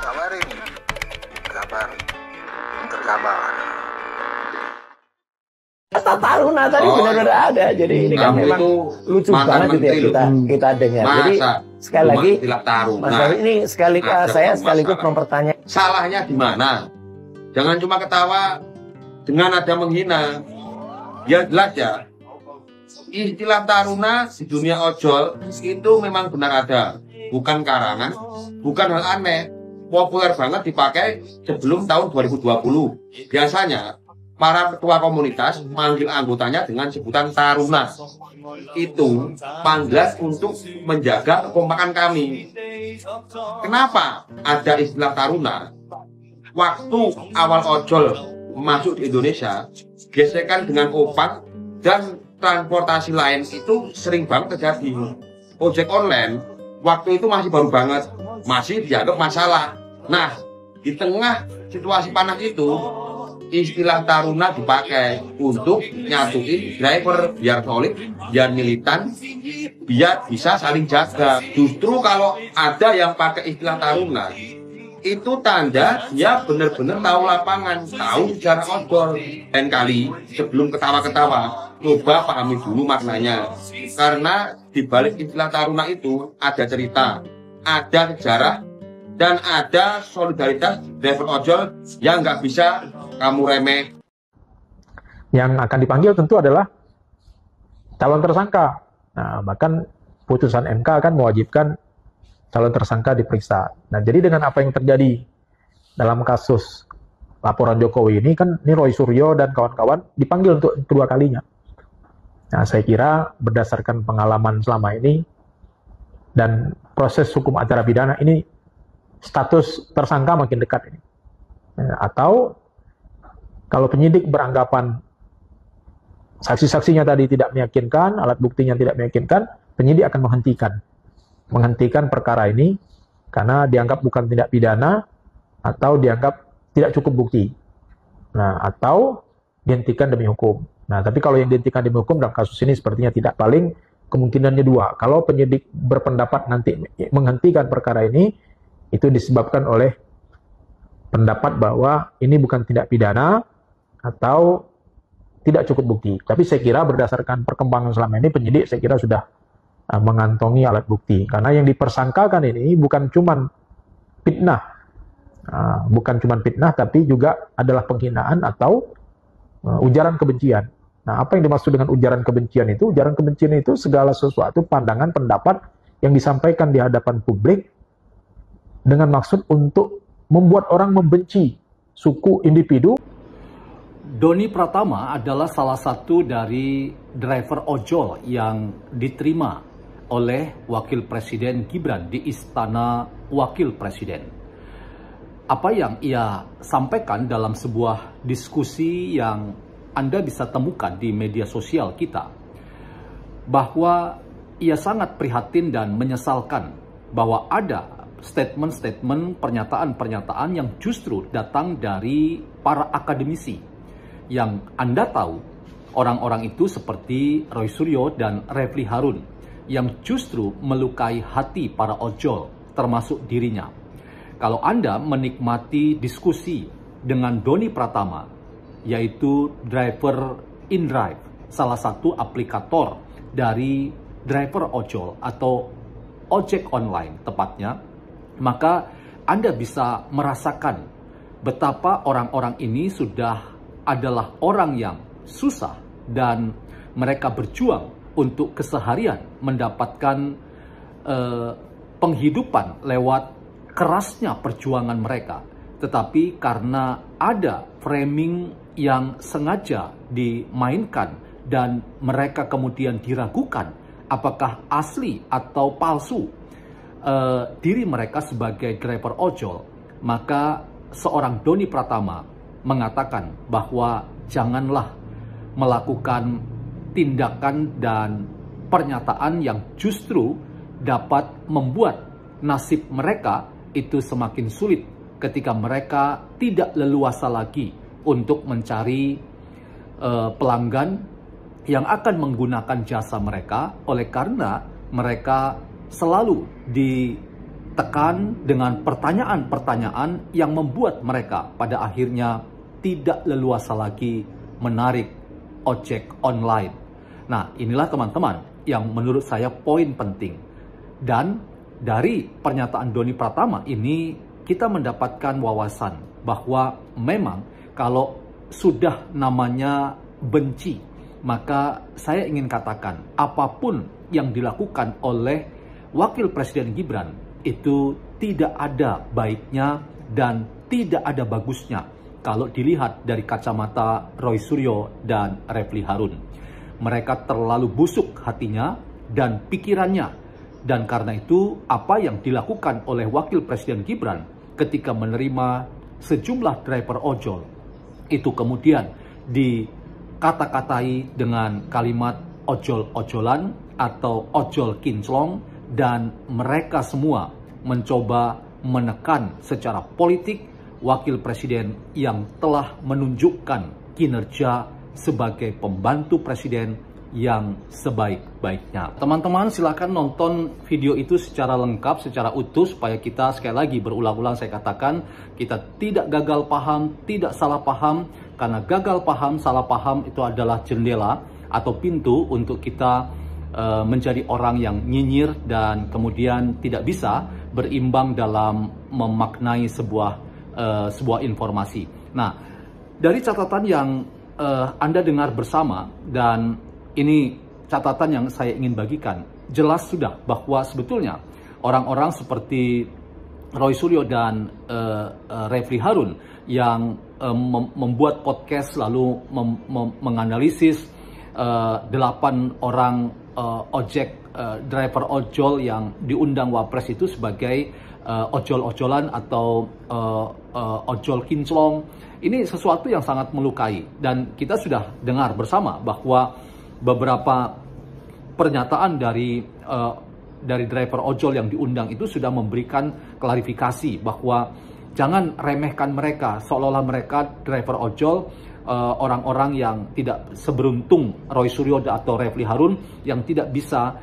Kabarin. Kabar. Terkabar. Kata Taruna tadi benar-benar ada. Jadi ini kan memang lucu banget gitu ya kita dengar. Jadi sekali lagi Mas Baru ini saya sekaligus mempertanyakan. Salahnya di mana? Jangan cuma ketawa dengan nada menghina. Ya jelas ya. Istilah Taruna di dunia ojol itu memang benar ada. Bukan karangan, bukan hal aneh. Populer banget dipakai sebelum tahun 2020. Biasanya para ketua komunitas manggil anggotanya dengan sebutan Taruna. Itu panggilan untuk menjaga kekompakan kami. Kenapa ada istilah Taruna? Waktu awal ojol masuk di Indonesia, gesekan dengan opang dan transportasi lain itu sering banget terjadi. Ojek online waktu itu masih baru banget, masih dianggap masalah. Nah, di tengah situasi panas itu, istilah Taruna dipakai untuk nyatuin driver biar solid, biar militan, biar bisa saling jaga. Justru kalau ada yang pakai istilah Taruna, itu tanda dia benar-benar tahu lapangan, tahu sejarah ojol. Dan kali sebelum ketawa-ketawa, coba pahami dulu maknanya. Karena di balik istilah Taruna itu ada cerita, ada sejarah, dan ada solidaritas driver ojol yang nggak bisa kamu remeh. Yang akan dipanggil tentu adalah calon tersangka. Nah, bahkan putusan MK akan mewajibkan calon tersangka diperiksa. Nah, jadi dengan apa yang terjadi dalam kasus laporan Jokowi ini, kan ini Roy Suryo dan kawan-kawan dipanggil untuk kedua kalinya. Nah, saya kira berdasarkan pengalaman selama ini dan proses hukum acara pidana ini, status tersangka makin dekat ini. Atau kalau penyidik beranggapan saksi-saksinya tadi tidak meyakinkan, alat buktinya tidak meyakinkan, penyidik akan menghentikan perkara ini karena dianggap bukan tindak pidana atau dianggap tidak cukup bukti. Nah, atau dihentikan demi hukum. Nah, tapi kalau yang dihentikan demi hukum dalam kasus ini sepertinya tidak. Paling kemungkinannya dua. Kalau penyidik berpendapat nanti menghentikan perkara ini, itu disebabkan oleh pendapat bahwa ini bukan tindak pidana atau tidak cukup bukti. Tapi saya kira berdasarkan perkembangan selama ini, penyidik saya kira sudah mengantongi alat bukti. Karena yang dipersangkakan ini bukan cuma fitnah, tapi juga adalah penghinaan atau ujaran kebencian. Nah, apa yang dimaksud dengan ujaran kebencian itu? Ujaran kebencian itu segala sesuatu pandangan, pendapat yang disampaikan di hadapan publik dengan maksud untuk membuat orang membenci suku, individu. Doni Pratama adalah salah satu dari driver ojol yang diterima oleh Wakil Presiden Gibran di Istana Wakil Presiden. Apa yang ia sampaikan dalam sebuah diskusi yang Anda bisa temukan di media sosial kita, bahwa ia sangat prihatin dan menyesalkan bahwa ada statement-statement, pernyataan-pernyataan yang justru datang dari para akademisi yang Anda tahu orang-orang itu seperti Roy Suryo dan Refli Harun yang justru melukai hati para ojol termasuk dirinya. Kalau Anda menikmati diskusi dengan Doni Pratama, yaitu driver InDrive, salah satu aplikator dari driver ojol atau ojek online tepatnya, maka Anda bisa merasakan betapa orang-orang ini sudah adalah orang yang susah dan mereka berjuang untuk keseharian mendapatkan penghidupan lewat kerasnya perjuangan mereka. Tetapi karena ada framing yang sengaja dimainkan dan mereka kemudian diragukan apakah asli atau palsu diri mereka sebagai driver ojol, maka seorang Doni Pratama mengatakan bahwa janganlah melakukan tindakan dan pernyataan yang justru dapat membuat nasib mereka itu semakin sulit ketika mereka tidak leluasa lagi untuk mencari pelanggan yang akan menggunakan jasa mereka, oleh karena mereka selalu ditekan dengan pertanyaan-pertanyaan yang membuat mereka pada akhirnya tidak leluasa lagi menarik ojek online. Nah, inilah teman-teman yang menurut saya poin penting. Dan dari pernyataan Doni Pratama ini kita mendapatkan wawasan bahwa memang kalau sudah namanya benci, maka saya ingin katakan apapun yang dilakukan oleh Wakil Presiden Gibran itu tidak ada baiknya dan tidak ada bagusnya kalau dilihat dari kacamata Roy Suryo dan Refli Harun. Mereka terlalu busuk hatinya dan pikirannya, dan karena itu apa yang dilakukan oleh Wakil Presiden Gibran ketika menerima sejumlah driver ojol itu kemudian dikata-katai dengan kalimat ojol-ojolan atau ojol kinclong, dan mereka semua mencoba menekan secara politik Wakil Presiden yang telah menunjukkan kinerja sebagai pembantu presiden yang sebaik-baiknya. Teman-teman silakan nonton video itu secara lengkap, secara utuh, supaya kita sekali lagi berulang-ulang saya katakan kita tidak gagal paham, tidak salah paham, karena gagal paham, salah paham itu adalah jendela atau pintu untuk kita menjadi orang yang nyinyir dan kemudian tidak bisa berimbang dalam memaknai sebuah informasi. Nah, dari catatan yang Anda dengar bersama, dan ini catatan yang saya ingin bagikan, jelas sudah bahwa sebetulnya orang-orang seperti Roy Suryo dan Refli Harun yang membuat podcast lalu menganalisis 8 orang driver ojol yang diundang Wapres itu sebagai ojol-ojolan atau ojol kinclong. Ini sesuatu yang sangat melukai, dan kita sudah dengar bersama bahwa beberapa pernyataan dari driver ojol yang diundang itu sudah memberikan klarifikasi bahwa jangan remehkan mereka, seolah-olah mereka driver ojol orang-orang yang tidak seberuntung Roy Suryo atau Refli Harun yang tidak bisa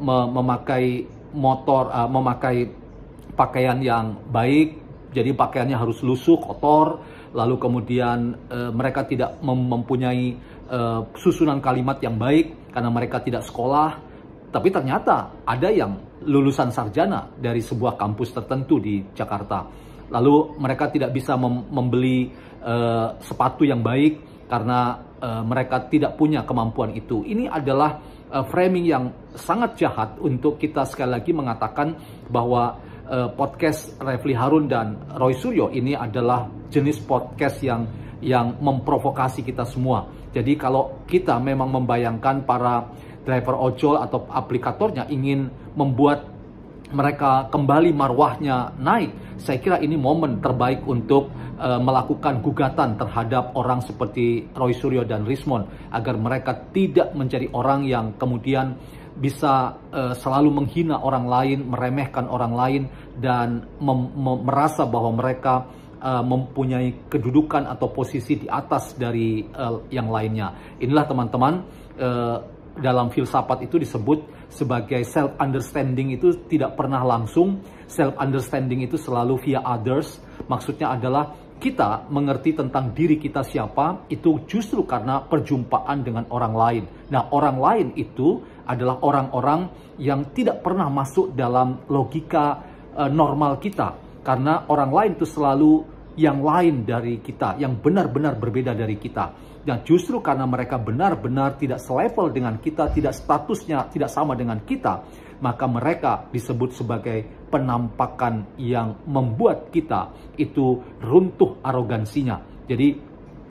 memakai motor, memakai pakaian yang baik, jadi pakaiannya harus lusuh, kotor, lalu kemudian mereka tidak mempunyai susunan kalimat yang baik karena mereka tidak sekolah. Tapi ternyata ada yang lulusan sarjana dari sebuah kampus tertentu di Jakarta, lalu mereka tidak bisa membeli sepatu yang baik karena mereka tidak punya kemampuan itu. Ini adalah framing yang sangat jahat untuk kita sekali lagi mengatakan bahwa podcast Refli Harun dan Roy Suryo ini adalah jenis podcast yang memprovokasi kita semua. Jadi kalau kita memang membayangkan para driver ojol atau aplikatornya ingin membuat mereka kembali marwahnya naik, saya kira ini momen terbaik untuk melakukan gugatan terhadap orang seperti Roy Suryo dan Rismond agar mereka tidak menjadi orang yang kemudian bisa selalu menghina orang lain, meremehkan orang lain, dan merasa bahwa mereka mempunyai kedudukan atau posisi di atas dari yang lainnya. Inilah teman-teman, dalam filsafat itu disebut sebagai self-understanding itu tidak pernah langsung. Self-understanding itu selalu via others. Maksudnya adalah kita mengerti tentang diri kita siapa itu justru karena perjumpaan dengan orang lain. Nah, orang lain itu adalah orang-orang yang tidak pernah masuk dalam logika normal kita. Karena orang lain itu selalu yang lain dari kita, yang benar-benar berbeda dari kita. Dan justru karena mereka benar-benar tidak selevel dengan kita, tidak statusnya tidak sama dengan kita, maka mereka disebut sebagai penampakan yang membuat kita itu runtuh arogansinya. Jadi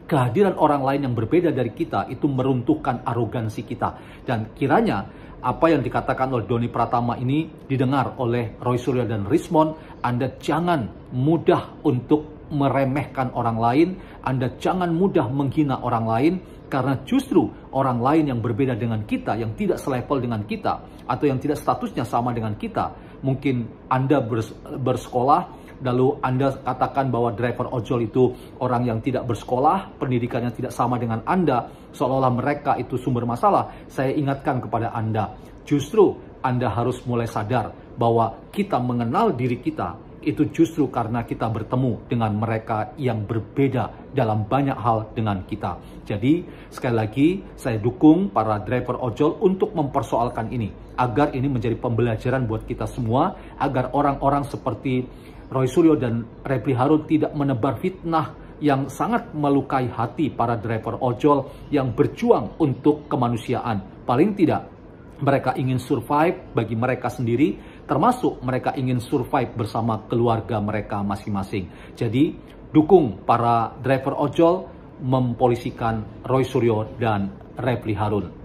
kehadiran orang lain yang berbeda dari kita itu meruntuhkan arogansi kita. Dan kiranya apa yang dikatakan oleh Doni Pratama ini didengar oleh Roy Suryo dan Rismond. Anda jangan mudah untuk meremehkan orang lain, Anda jangan mudah menghina orang lain, karena justru orang lain yang berbeda dengan kita, yang tidak selevel dengan kita, atau yang tidak statusnya sama dengan kita. Mungkin Anda bersekolah, lalu Anda katakan bahwa driver ojol itu orang yang tidak bersekolah, pendidikannya tidak sama dengan Anda, seolah-olah mereka itu sumber masalah. Saya ingatkan kepada Anda, justru Anda harus mulai sadar bahwa kita mengenal diri kita itu justru karena kita bertemu dengan mereka yang berbeda dalam banyak hal dengan kita. Jadi sekali lagi saya dukung para driver ojol untuk mempersoalkan ini, agar ini menjadi pembelajaran buat kita semua, agar orang-orang seperti Roy Suryo dan Refly Harun tidak menebar fitnah yang sangat melukai hati para driver ojol yang berjuang untuk kemanusiaan. Paling tidak mereka ingin survive bagi mereka sendiri, termasuk mereka ingin survive bersama keluarga mereka masing-masing. Jadi dukung para driver ojol mempolisikan Roy Suryo dan Refly Harun.